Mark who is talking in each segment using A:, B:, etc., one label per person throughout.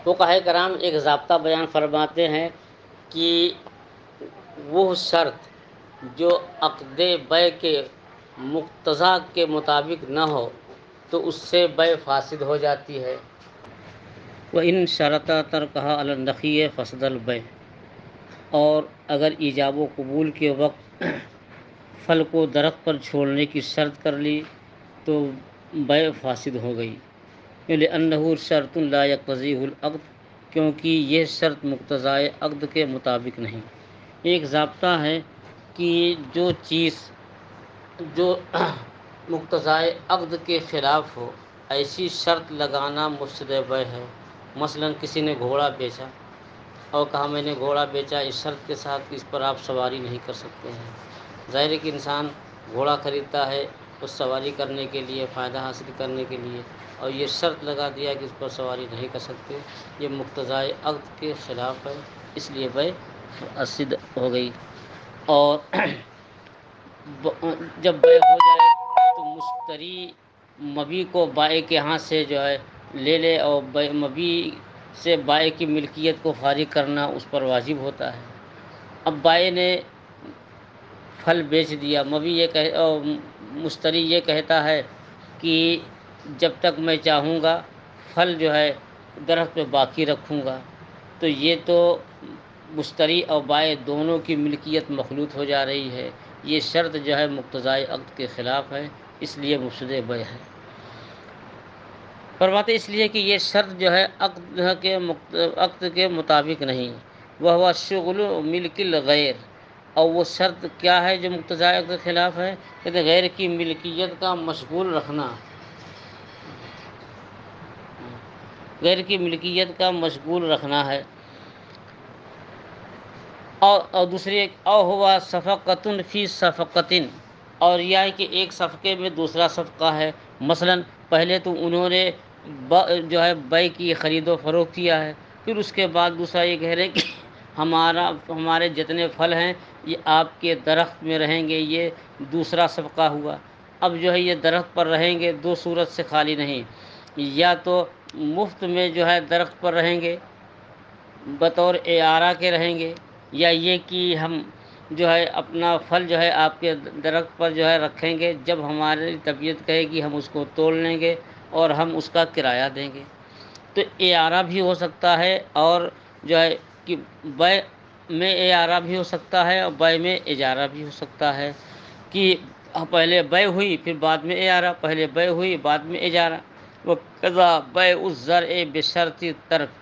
A: فقہائے کرام ایک ضابطہ بیان فرماتے ہیں کہ وہ شرط جو عقد بیع کے مقتضا کے مطابق نہ ہو تو اس سے بیع فاسد ہو جاتی ہے۔ وَإِن شَرَطَ تَرْکَهَا عَلَى النَّخِيِّ فَسَدَ الْبَيْعُ، اور اگر ایجاب و قبول کے وقت پھل کو درخت پر چھوڑنے کی شرط کر لی تو بیع فاسد ہو گئی۔ لِأَنَّهُ شَرْطٌ لَا يَقْتَضِيهُ الْعَقْدُ، کیونکہ یہ شرط مقتضائے عقد کے مطابق نہیں۔ ایک ضابطہ ہے کہ جو چیز جو مقتضائے عقد کے خلاف ہو ایسی شرط لگانا مفسد بیع ہے۔ مثلا کسی نے گھوڑا بیچا اور کہا میں نے گھوڑا بیچا اس شرط کے ساتھ کہ اس پر آپ سواری نہیں کر سکتے ہیں۔ ظاہر ہے کہ انسان گھوڑا خریدتا ہے اس سواری کرنے کے لیے، فائدہ حاصل کرنے کے لیے، اور یہ شرط لگا دیا کہ اس پر سواری نہیں کر سکتے، یہ مقتضائے عقد کے خلاف ہے، اس لیے بیع فاسد ہو گئی۔ اور جب بیع ہو جائے تو مشتری مبیع کو بائع کے ہاں سے جو ہے لے لے، اور مبیع سے بائع کی ملکیت کو فارغ کرنا اس پر واجب ہوتا ہے۔ اب بائع نے پھل بیچ دیا، مشتری یہ کہتا ہے کہ جب تک میں چاہوں گا پھل جو ہے درخت پہ باقی رکھوں گا، تو یہ تو مشتری اور بائع دونوں کی ملکیت مخلوط ہو جا رہی ہے، یہ شرط جو ہے مقتضائے عقد کے خلاف ہے، اس لیے مفسد بیع ہے۔ فرماتے اس لیے کہ یہ شرط جو ہے عقد کے مطابق نہیں، وہ شغل ملک الغیر، اور وہ شرط کیا ہے جو مقتضائے عقد کے خلاف ہے؟ کہتے ہیں غیر کی ملکیت کا مشغول رکھنا، غیر کی ملکیت کا مشغول رکھنا ہے۔ اور دوسری او ہوا صفقۃ فی صفقۃ، اور یہ ہے کہ ایک صفقے میں دوسرا صفقہ ہے۔ مثلا پہلے تو انہوں نے جو ہے بیع کی خرید و فروخت کیا ہے، پھر اس کے بعد دوسرا یہ کہہ رہے ہیں کہ ہمارے جتنے پھل ہیں یہ آپ کے درخت میں رہیں گے، یہ دوسرا صفقہ ہوا۔ اب جو ہے یہ درخت پر رہیں گے دو صورت سے خالی نہیں، یا تو مفت میں جو ہے درخت پر رہیں گے بطور اعارہ کے رہیں گے، یا یہ کہ ہم جو ہے اپنا پھل جو ہے آپ کے درخت پر جو ہے رکھیں گے، جب ہماری طبیعت کہے گی ہم اس کو توڑ لیں گے اور ہم اس کا کرایہ دیں گے۔ تو اعارہ بھی ہو سکتا ہے، اور جو ہے کہ بیع میں اعارہ بھی ہو سکتا ہے اور بیع میں اجارہ بھی ہو سکتا ہے، کہ پہلے بیع ہوئی پھر بعد میں اعارہ، پہلے بیع ہوئی بعد میں اجارہ۔ وَقَضَى بَيْعُ الزَّرْعِ بِشَرْطِ التَّرْكِ،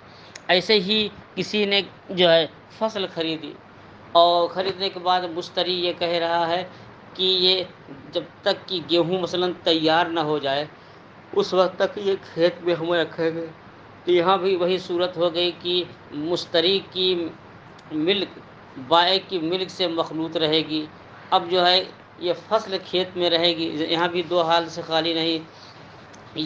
A: ایسے ہی کسی نے جو ہے فصل خریدی اور خریدنے کے بعد مشتری یہ کہہ رہا ہے کہ یہ جب تک کہ گیہوں مثلا تیار نہ ہو جائے اس وقت تک یہ کھیت میں ہمیں رکھیں گے۔ تو یہاں بھی وہی صورت ہو گئی کہ مشتری کی ملک بائع کی ملک سے مخلوط رہے گی۔ اب جو ہے یہ فصل کھیت میں رہے گی، یہاں بھی دو حال سے خالی نہیں،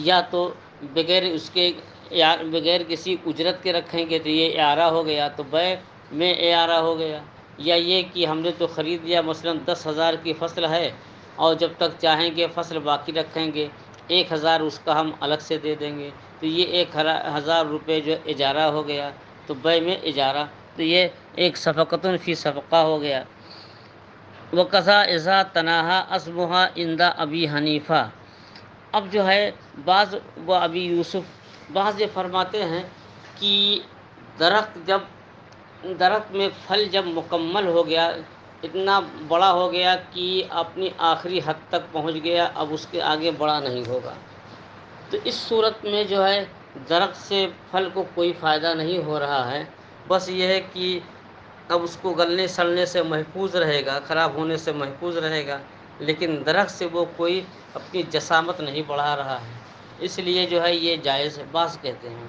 A: یا تو بغیر کسی اجرت کے رکھیں گے تو یہ اعارہ ہو گیا، تو بیع میں اعارہ ہو گیا، یا یہ کہ ہم نے تو خرید لیا مثلا 10,000 کی فصل ہے اور جب تک چاہیں گے فصل باقی رکھیں گے، 1,000 اس کا ہم الگ سے دے دیں گے، تو یہ 1,000 روپے جو اجارہ ہو گیا، تو بیع میں اجارہ، تو یہ ایک صفقۃ فی صفقہ ہو گیا۔ وَقَضَى إِذَا تَنَاهَا أَصْلُهَا عِنْدَ أَبِي حنیفہ، اب جو ہے و ابی یوسف بعض یہ فرماتے ہیں کہ درخت میں پھل جب مکمل ہو گیا، اتنا بڑا ہو گیا کہ اپنی آخری حد تک پہنچ گیا، اب اس کے آگے بڑا نہیں ہوگا، تو اس صورت میں جو ہے درخت سے پھل کو کوئی فائدہ نہیں ہو رہا ہے، بس یہ ہے کہ اب اس کو گلنے سڑنے سے محفوظ رہے گا، خراب ہونے سے محفوظ رہے گا، لیکن درخت سے وہ کوئی اپنی جسامت نہیں بڑھا رہا ہے، اس لیے جو ہے یہ جائز ہے، بعض کہتے ہیں۔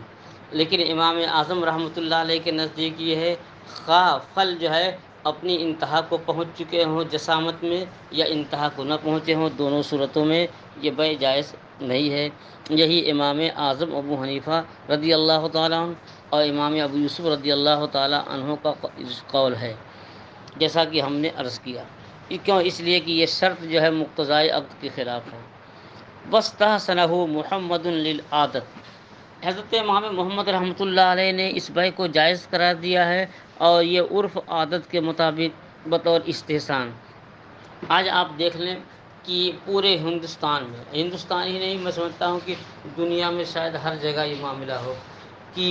A: لیکن امام اعظم رحمۃ اللہ علیہ کے نزدیک یہ ہے خواہ پھل جو ہے اپنی انتہا کو پہنچ چکے ہوں جسامت میں یا انتہا کو نہ پہنچے ہوں، دونوں صورتوں میں یہ بیع جائز نہیں ہے۔ یہی امام اعظم ابو حنیفہ رضی اللہ تعالیٰ عنہ اور امام ابو یوسف رضی اللہ تعالیٰ عنہ کا قول ہے، جیسا کہ ہم نے عرض کیا۔ کیوں؟ اس لیے کہ یہ شرط جو ہے مقتضائے عقد کے خلاف ہے۔ وَاسْتَحْسَنَهُ مُحَمَّدٌ لِلْعَادَةِ، حضرت امام محمد رحمۃ اللہ علیہ نے اس بیع کو جائز قرار دیا ہے، اور یہ عرف عادت کے مطابق بطور استحسان۔ آج آپ دیکھ لیں کہ پورے ہندوستان ہی نہیں، میں سمجھتا ہوں کہ دنیا میں شاید ہر جگہ یہ معاملہ ہو کہ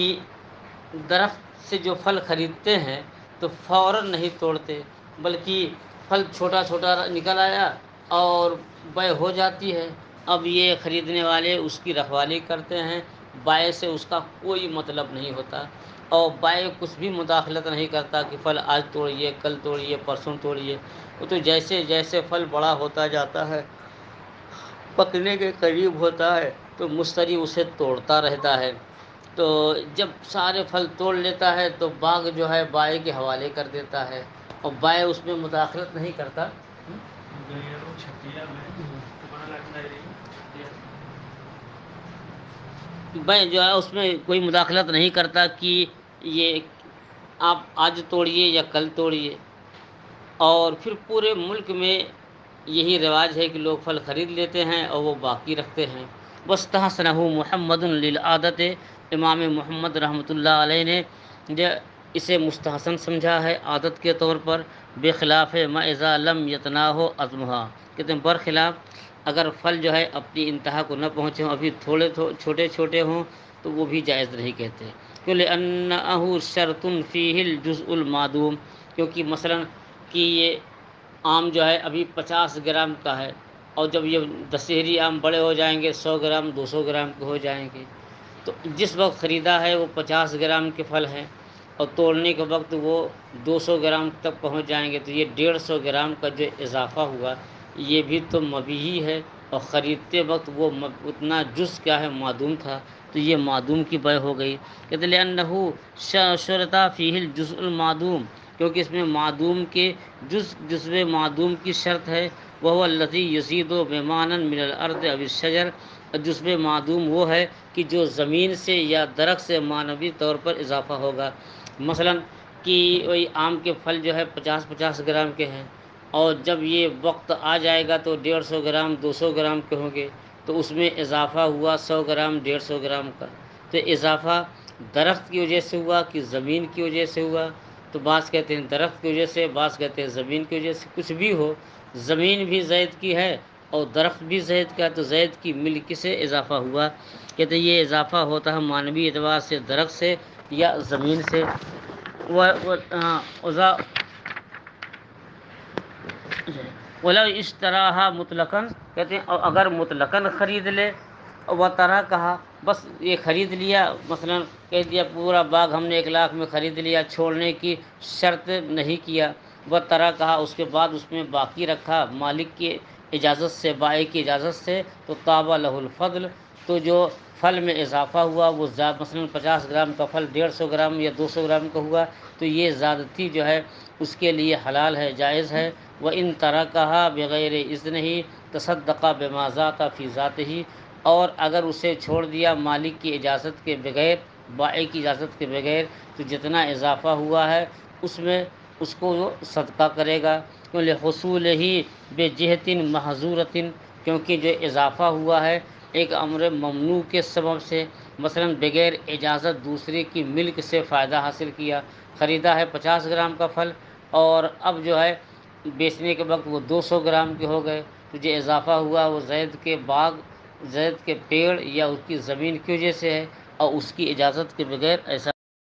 A: درخت سے جو پھل خریدتے ہیں تو فوراً نہیں توڑتے، بلکہ پھل چھوٹا چھوٹا نکل آیا اور بیع ہو جاتی ہے۔ اب یہ خریدنے والے اس کی رکھوالی کرتے ہیں، بیع سے اس کا کوئی مطلب نہیں ہوتا، اور بیع کچھ بھی مداخلت نہیں کرتا کہ پھل آج توڑیے، کل توڑیے، پرسوں توڑیے۔ وہ تو جیسے جیسے پھل بڑا ہوتا جاتا ہے، پکنے کے قریب ہوتا ہے، تو مشتری اسے توڑتا رہتا ہے۔ تو جب سارے پھل توڑ لیتا ہے تو باغ جو ہے بائع کے حوالے کر دیتا ہے، اور بائع اس میں مداخلت نہیں کرتا۔ بائع جو ہے اس میں کوئی مداخلت نہیں کرتا کہ یہ آپ آج توڑیے یا کل توڑیے۔ اور پھر پورے ملک میں یہی رواج ہے کہ لوگ پھل خرید لیتے ہیں اور وہ باقی رکھتے ہیں۔ وَاسْتَحْسَنَهُ مُحَمَّدٌ لِلْعَادَةِ، امام محمد رحمۃ اللہ علیہ نے اسے مستحسن سمجھا ہے عادت کے طور پر، بخلاف ما اذا لم يتناهوا عظمها، کہتے ہیں برخلاف اگر پھل جو ہے اپنی انتہا کو نہ پہنچے ہوں، ابھی تھوڑے چھوٹے چھوٹے ہوں، تو وہ بھی جائز نہیں کہتے۔ لِأَنَّهُ شَرْطٌ فِيهِ الْجُزْءُ الْمَعْدُومُ، کیونکہ مثلا کہ یہ آم جو ہے ابھی 50 گرام کا ہے، اور جب یہ دشہری آم بڑے ہو جائیں گے، 100 گرام 200 گرام کے ہو جائیں گے، تو جس وقت خریدا ہے وہ 50 گرام کے پھل ہیں، اور توڑنے کے وقت وہ 200 گرام تک پہنچ جائیں گے، تو یہ 150 گرام کا جو اضافہ ہوا یہ بھی تو مبیحی ہے، اور خریدتے وقت وہ اتنا جز کیا ہے معدوم تھا، تو یہ معدوم کی بیع ہو گئی۔ کہتے ہیں لِأَنَّهُ شُرِطَ فِيهِ الْجُزْءُ الْمَعْدُومُ، کیونکہ اس میں معدوم کے جزو معدوم کی شرط ہے، وَهُوَ الَّذِي يَزِيدُ بِمَعْنًى مِنَ الْأَرْضِ أَوِ الشَّجَرِ، جزو معدوم وہ ہے کہ جو زمین سے یا درخت سے معنوی طور پر اضافہ ہوگا۔ مثلا کہ وہی آم کے پھل جو ہے 50 گرام کے ہیں، اور جب یہ وقت آ جائے گا تو 150 گرام 200 گرام کے ہوں گے، تو اس میں اضافہ ہوا 100 گرام 150 گرام کا، تو اضافہ درخت کی وجہ سے ہوا کہ زمین کی وجہ سے ہوا؟ تو بعض کہتے ہیں درخت کی وجہ سے، بعض کہتے ہیں زمین کی وجہ سے۔ کچھ بھی ہو، زمین بھی زید کی ہے اور درخت بھی زید کا، تو زید کی ملک سے اضافہ ہوا۔ کہتے ہیں یہ اضافہ ہوتا ہے معنوی اعتبار سے درخت سے یا زمین سے۔ وَلَوْ اشْتَرَاهَا مُطْلَقًا، کہتے ہیں اور اگر مطلقاً خرید لے، وہ طرح کہا بس یہ خرید لیا، مثلا کہہ دیا پورا باغ ہم نے 1 لاکھ میں خرید لیا، چھوڑنے کی شرط نہیں کیا، وہ طرح کہا اس کے بعد اس میں باقی رکھا مالک کی اجازت سے، بائع کی اجازت سے، تو طاب لہ الفضل، تو جو پھل میں اضافہ ہوا وہ مثلا 50 گرام کا پھل 150 گرام یا 200 گرام کا ہوا، تو یہ زیادتی جو ہے اس کے لیے حلال ہے، جائز ہے۔ وَإِن تَرَكَهَا بِغَيْرِ إِذْنِهِ تَصَدَّقَ بِمَا ذَاتَ فِي ذَاتِهِ، اور اگر اسے چھوڑ دیا مالک کی اجازت کے بغیر، بائع کی اجازت کے بغیر، تو جتنا اضافہ ہوا ہے اس میں اس کو وہ صدقہ کرے گا۔ لِحُصُولِهِ بِجِهَةٍ مَحْظُورَةٍ، کیونکہ جو اضافہ ہوا ہے ایک امر ممنوع کے سبب سے، مثلا بغیر اجازت دوسرے کی ملک سے فائدہ حاصل کیا، خریدا ہے 50 گرام کا پھل، اور اب جو ہے بیچنے کے وقت وہ 200 گرام کے ہو گئے، تو جو اضافہ ہوا وہ زید کے باغ، زید کے پیڑ یا اس کی زمین کی وجہ سے ہے، اور اس کی اجازت کے بغیر ایسا